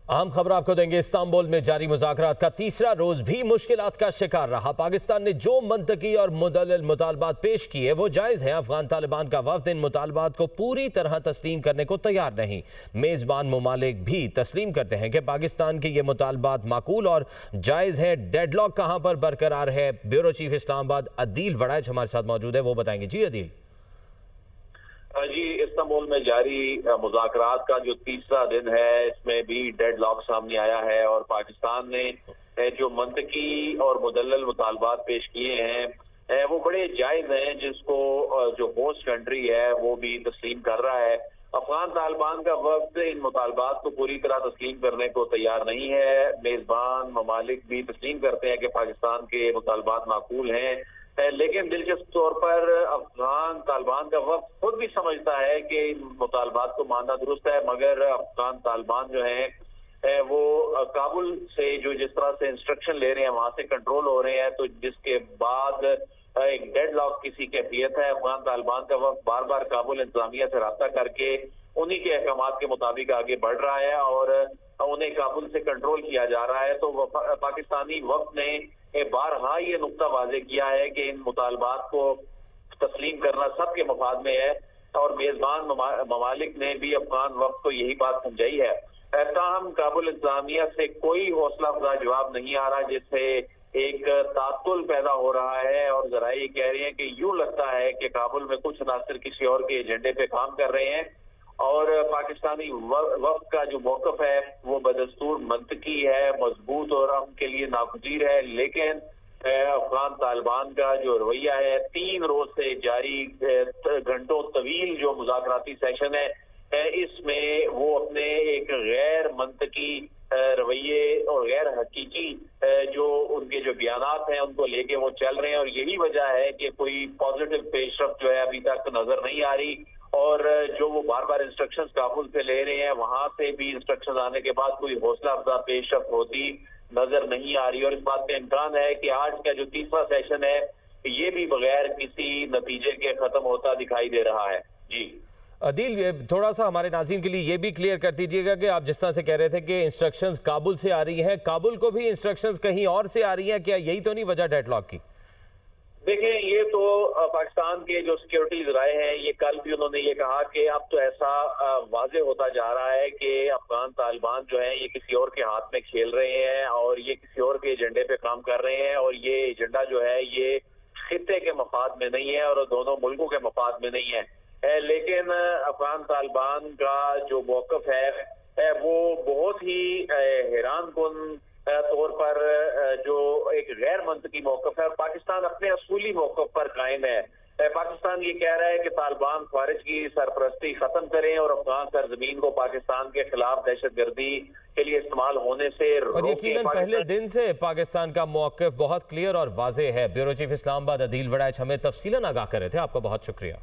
अहम खबर आपको देंगे। इस्तांबुल में जारी मुज़ाकरात का तीसरा रोज भी मुश्किलात का शिकार रहा। पाकिस्तान ने जो मंतकी और मुदल्लिल मुतालबात पेश किए वो जायज़ हैं। अफगान तालिबान का वफ़द इन मुतालबात को पूरी तरह तस्लीम करने को तैयार नहीं। मेज़बान ममालिक भी तस्लीम करते हैं कि पाकिस्तान के ये मुतालबात माकूल और जायज़ है। डेडलॉक कहाँ पर बरकरार है? ब्यूरो चीफ इस्लामाबाद अदील वड़ैच हमारे साथ मौजूद है, वो बताएंगे। जी अदील। जी, इस्तांबुल में जारी मुज़ाकरात का जो तीसरा दिन है, इसमें भी डेडलॉक सामने आया है और पाकिस्तान ने जो मंतकी और मुदल्लल मुतालबात पेश किए हैं वो बड़े जायज हैं, जिसको जो होस्ट कंट्री है वो भी तस्लीम कर रहा है। अफगान तालिबान का वक्त इन मुतालबात को पूरी तरह तस्लीम करने को तैयार नहीं है। मेजबान ममालिक भी तस्लीम करते हैं कि पाकिस्तान के मुतालबात माकूल हैं, लेकिन दिलचस्प तौर पर अफगान तालिबान का वक्त खुद भी समझता है कि इन मुतालबात को मानना दुरुस्त है, मगर अफगान तालिबान जो है वो काबुल से जो जिस तरह से इंस्ट्रक्शन ले रहे हैं वहां से कंट्रोल हो रहे हैं, तो जिसके बाद एक डेडलॉक की सी कैफियत है। अफगान तालिबान का वक्त बार बार काबुल इंतजामिया से रब्ता करके उन्हीं के अहकामात के मुताबिक आगे बढ़ रहा है और उन्हें काबुल से कंट्रोल किया जा रहा है। तो पाकिस्तानी वक्त ने बारहा ये नुक्ता वाजे किया है कि इन मुतालबात को तस्लीम करना सबके मफाद में है और मेजबान ममालिक ने भी अफगान वक्त को यही बात समझाई है। ताहम काबुल इंतजामिया से कोई हौसला अफजा जवाब नहीं आ रहा, जिससे एक तातुल पैदा हो रहा है और जरा ये कह रहे हैं कि यूं लगता है कि काबुल में कुछ अनासर किसी और के एजेंडे पे काम कर रहे हैं और पाकिस्तानी वक्त का जो मौकफ है वो बदस्तूर मंतकी है, मजबूत और अमन के लिए नागुज़ीर है। लेकिन अफगान तालिबान का जो रवैया है, 3 रोज से जारी घंटों तवील जो मुज़ाकराती सेशन है, इसमें वो अपने एक गैर मंतकी रवैये और गैर हकीकी जो उनके जो बयानात हैं उनको लेके वो चल रहे हैं और यही वजह है कि कोई पॉजिटिव पेशरफ्त जो है अभी तक नजर नहीं आ रही और जो वो बार बार इंस्ट्रक्शंस काबुल से ले रहे हैं वहां से भी इंस्ट्रक्शंस आने के बाद कोई हौसला अफजा पेशरफ्त होती नजर नहीं आ रही और इस बात का इम्कान है कि आज का जो तीसरा सेशन है ये भी बगैर किसी नतीजे के खत्म होता दिखाई दे रहा है। जी अदील, थोड़ा सा हमारे नाज़रीन के लिए ये भी क्लियर कर दीजिएगा कि आप जिस तरह से कह रहे थे कि इंस्ट्रक्शंस काबुल से आ रही हैं, काबुल को भी इंस्ट्रक्शंस कहीं और से आ रही हैं, क्या यही तो नहीं वजह डेडलॉक की? देखिए, ये तो पाकिस्तान के जो सिक्योरिटी ज़राए हैं, ये कल भी उन्होंने ये कहा कि अब तो ऐसा वाजे होता जा रहा है कि अफगान तालिबान जो है ये किसी और के हाथ में खेल रहे हैं और ये किसी और के एजेंडे पे काम कर रहे हैं और ये एजेंडा जो है ये खित्ते के मफाद में नहीं है और दोनों मुल्कों के मफाद में नहीं है। लेकिन अफगान तालिबान का जो मौकफ है वो बहुत ही हैरान कुन तौर पर जो एक गैर मंतकी मौकफ है। पाकिस्तान अपने असूली मौकफ पर कायम है। पाकिस्तान ये कह रहा है कि तालिबान खारिज की सरपरस्ती खत्म करें और अफगान सरजमीन को पाकिस्तान के खिलाफ दहशतगर्दी के लिए इस्तेमाल होने से और यकीनन पहले दिन से पाकिस्तान का मौकफ बहुत क्लियर और वाज़ेह है। ब्यूरो चीफ इस्लामाबाद अदील वड़ैच हमें तफसीलन आगाह कर रहे थे। आपका बहुत शुक्रिया।